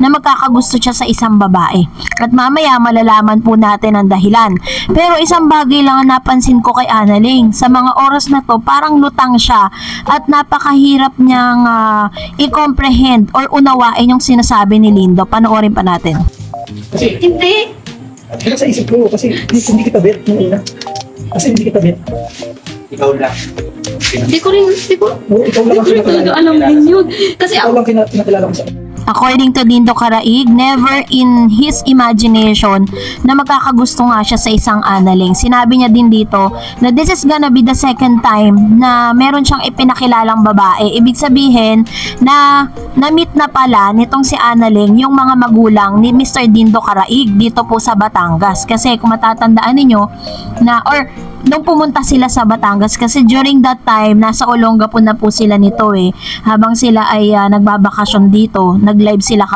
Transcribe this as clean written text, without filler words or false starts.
na magkakagusto siya sa isang babae. At mamaya malalaman po natin ang dahilan. Pero isang bagay lang ang napansin ko kay Analing. Sa mga oras na to, parang lutang siya at napakahirap niyang i-comprehend or unawain yung sinasabi ni Lindo. Panoorin pa natin. Kasi, Hindi. kaya sa isip ko, kasi hindi kita bet nung una. Kasi hindi kita bet. Ikaw lang. Hindi ko Ikaw lang ang talaga alam din yun. Kasi Ikaw lang kinakilala ko sa... According to Lindo Caraig, never in his imagination na magkakagusto nga siya sa isang Analing. Sinabi niya din dito na this is gonna be the second time na meron siyang ipinakilalang babae. Ibig sabihin na na-meet na pala nitong si Analing yung mga magulang ni Mr. Lindo Caraig dito po sa Batangas. Kasi kung matatandaan ninyo na nung pumunta sila sa Batangas, kasi during that time nasa Olongapo na po sila nito habang sila ay nagbabakasyon dito, nag-live sila